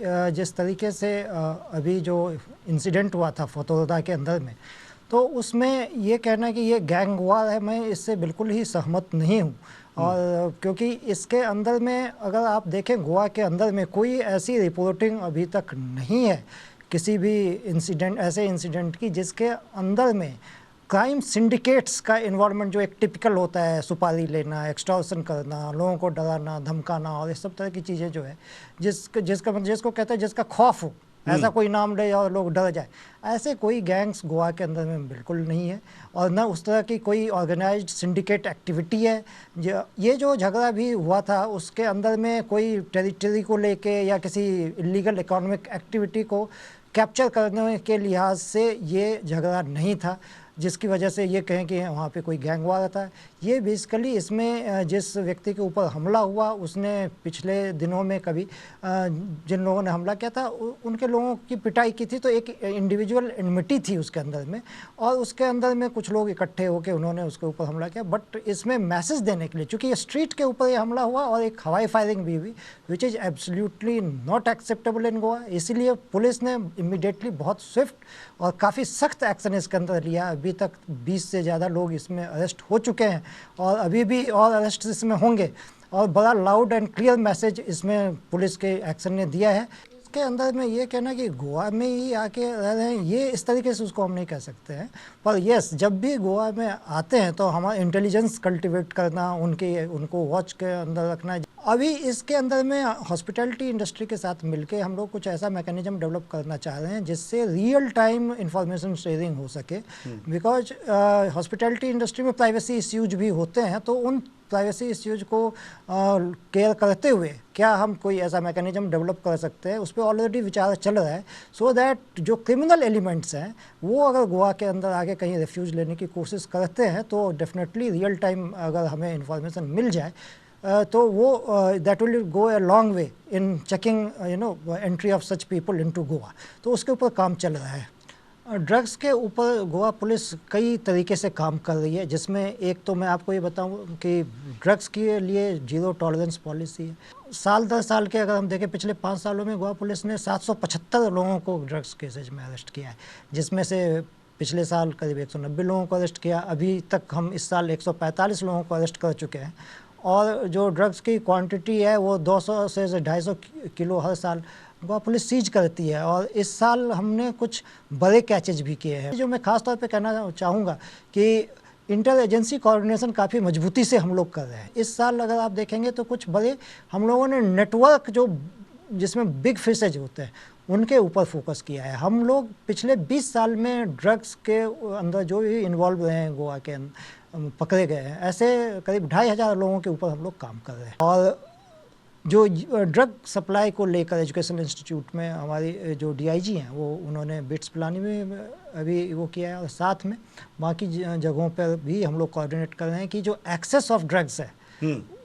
जिस तरीके से अभी जो इंसिडेंट हुआ था फतोरदा के अंदर में, तो उसमें ये कहना कि ये गैंग वार है, मैं इससे बिल्कुल ही सहमत नहीं हूँ। और क्योंकि इसके अंदर में अगर आप देखें गोवा के अंदर में कोई ऐसी रिपोर्टिंग अभी तक नहीं है किसी भी इंसिडेंट, ऐसे इंसिडेंट की जिसके अंदर में क्राइम सिंडिकेट्स का इन्वॉल्वमेंट जो एक टिपिकल होता है, सुपारी लेना, एक्सटॉर्शन करना, लोगों को डराना धमकाना और इस सब तरह की चीज़ें जो है जिसको कहते हैं जिसका खौफ हो, ऐसा कोई नाम ले और लोग डर जाए, ऐसे कोई गैंग्स गोवा के अंदर में बिल्कुल नहीं है। और न उस तरह की कोई ऑर्गेनाइज्ड सिंडिकेट एक्टिविटी है। ये जो झगड़ा भी हुआ था उसके अंदर में कोई टेरिटरी को लेके या किसी इलीगल इकोनॉमिक एक्टिविटी को कैप्चर करने के लिहाज से ये झगड़ा नहीं था जिसकी वजह से ये कहें कि वहाँ पे कोई गैंग वार था। ये बेसिकली इसमें जिस व्यक्ति के ऊपर हमला हुआ उसने पिछले दिनों में कभी जिन लोगों ने हमला किया था उनके लोगों की पिटाई की थी, तो एक इंडिविजुअल एनमिटी थी उसके अंदर में और उसके अंदर में कुछ लोग इकट्ठे होकर उन्होंने उसके ऊपर हमला किया। बट इसमें मैसेज देने के लिए, चूँकि ये स्ट्रीट के ऊपर ये हमला हुआ और एक हवाई फायरिंग भी हुई which is absolutely not acceptable इन गोवा, इसीलिए पुलिस ने इमीडिएटली बहुत स्विफ्ट और काफ़ी सख्त एक्शन इसके अंदर लिया। अभी तक 20 से ज़्यादा लोग इसमें अरेस्ट हो चुके हैं और अभी भी और अरेस्ट इसमें होंगे और बड़ा लाउड एंड क्लियर मैसेज इसमें पुलिस के एक्शन ने दिया है। इसके अंदर में ये कहना कि गोवा में ही आके रह रहे हैं, ये इस तरीके से उसको हम नहीं कह सकते हैं। पर यस, जब भी गोवा में आते हैं तो हमारा इंटेलिजेंस कल्टिवेट करना, उनको वॉच के अंदर रखना। अभी इसके अंदर में हॉस्पिटैलिटी इंडस्ट्री के साथ मिलके हम लोग कुछ ऐसा मैकेनिज्म डेवलप करना चाह रहे हैं जिससे रियल टाइम इंफॉर्मेशन शेयरिंग हो सके। बिकॉज हॉस्पिटैलिटी इंडस्ट्री में प्राइवेसी इश्यूज भी होते हैं, तो उन प्राइवेसी इश्यूज को केयर करते हुए क्या हम कोई ऐसा मैकेनिज्म डेवलप कर सकते हैं, उस पर ऑलरेडी विचार चल रहा है। सो दैट जो क्रिमिनल एलिमेंट्स हैं वो अगर गोवा के अंदर आके कहीं रेफ्यूज लेने की कोशिश करते हैं तो डेफिनेटली रियल टाइम अगर हमें इंफॉर्मेशन मिल जाए तो वो that will go a long way in checking entry of such people into Goa. तो उसके ऊपर काम चल रहा है। ड्रग्स के ऊपर गोवा पुलिस कई तरीके से काम कर रही है, जिसमें एक तो मैं आपको ये बताऊं कि ड्रग्स के लिए जीरो टॉलरेंस पॉलिसी है। साल दर साल के अगर हम देखें पिछले 5 सालों में गोवा पुलिस ने 775 लोगों को ड्रग्स केसेज में अरेस्ट किया है, जिसमें से पिछले साल करीब 190 लोगों को अरेस्ट किया। अभी तक हम इस साल 145 लोगों को अरेस्ट कर चुके हैं और जो ड्रग्स की क्वांटिटी है वो 200 से 250 किलो हर साल गोवा पुलिस सीज करती है। और इस साल हमने कुछ बड़े कैचेज भी किए हैं। जो मैं ख़ास तौर पे कहना चाहूँगा कि इंटर एजेंसी कोऑर्डिनेशन काफ़ी मजबूती से हम लोग कर रहे हैं। इस साल अगर आप देखेंगे तो कुछ बड़े हम लोगों ने नेटवर्क जो जिसमें बिग फिशेज होते हैं उनके ऊपर फोकस किया है। हम लोग पिछले 20 साल में ड्रग्स के अंदर जो भी इन्वॉल्व रहे हैं गोवा के पकड़े गए हैं, ऐसे करीब 2500 लोगों के ऊपर हम लोग काम कर रहे हैं। और जो ड्रग सप्लाई को लेकर एजुकेशन इंस्टीट्यूट में हमारी जो डीआईजी हैं वो उन्होंने बिट्स प्लानिंग में अभी वो किया है और साथ में बाकी जगहों पर भी हम लोग कोऑर्डिनेट कर रहे हैं कि जो एक्सेस ऑफ ड्रग्स है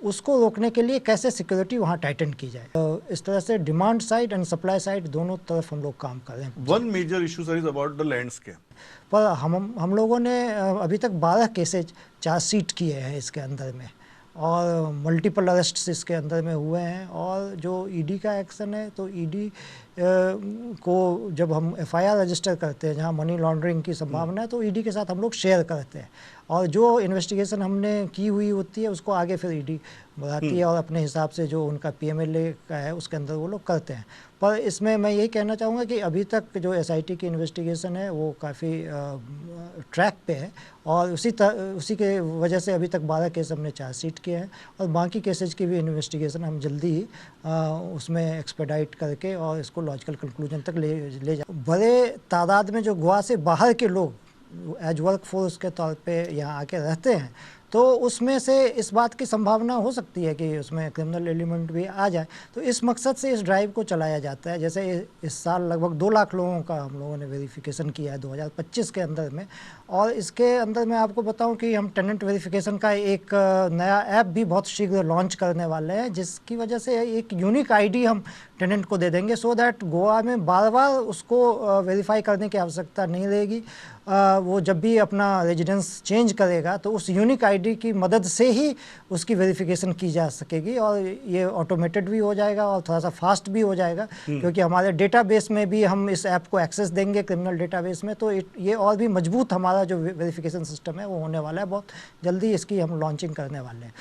उसको रोकने के लिए कैसे सिक्योरिटी वहाँ टाइटन की जाए। तो इस तरह से demand side and supply side दोनों तरफ हम लोग काम कर रहे हैं। One major issue sir is about the landscape. पर हम लोगों ने अभी तक 12 केसेज चार्जशीट किए हैं इसके अंदर में और मल्टीपल अरेस्ट्स इसके अंदर में हुए हैं। और जो ईडी का एक्शन है तो ईडी को जब हम एफआईआर रजिस्टर करते हैं जहां मनी लॉन्ड्रिंग की संभावना है तो ईडी के साथ हम लोग शेयर करते हैं और जो इन्वेस्टिगेशन हमने की हुई होती है उसको आगे फिर ईडी बढ़ाती है और अपने हिसाब से जो उनका पीएमएलए का है उसके अंदर वो लोग करते हैं। पर इसमें मैं यही कहना चाहूँगा कि अभी तक जो एसआईटी की इन्वेस्टिगेशन है वो काफ़ी ट्रैक पे है और उसी के वजह से अभी तक 12 केस हमने चार्जशीट किए हैं और बाकी केसेज की भी इन्वेस्टिगेशन हम जल्दी ही उसमें एक्सपेडाइट करके और इसको लॉजिकल कंक्लूजन तक ले जा। बड़े तादाद में जो गोवा से बाहर के लोग एज वर्क फोर्स के तौर पे यहाँ आके रहते हैं तो उसमें से इस बात की संभावना हो सकती है कि उसमें क्रिमिनल एलिमेंट भी आ जाए। तो इस मकसद से इस ड्राइव को चलाया जाता है। जैसे इस साल लगभग 2 लाख लोगों का हम लोगों ने वेरिफिकेशन किया है 2025 के अंदर में। और इसके अंदर मैं आपको बताऊं कि हम टेनेंट वेरिफिकेशन का एक नया ऐप भी बहुत शीघ्र लॉन्च करने वाले हैं जिसकी वजह से एक यूनिक आईडी हम टेनेंट को दे देंगे, सो दैट गोवा में बार बार उसको वेरीफाई करने की आवश्यकता नहीं रहेगी। वो जब भी अपना रेजिडेंस चेंज करेगा तो उस यूनिक आईडी की मदद से ही उसकी वेरिफिकेशन की जा सकेगी, और ये ऑटोमेटेड भी हो जाएगा और थोड़ा सा फास्ट भी हो जाएगा, क्योंकि हमारे डेटाबेस में भी हम इस ऐप को एक्सेस देंगे, क्रिमिनल डेटाबेस में, तो ये और भी मजबूत हमारा जो वेरिफिकेशन सिस्टम है वो होने वाला है। बहुत जल्दी इसकी हम लॉन्चिंग करने वाले हैं।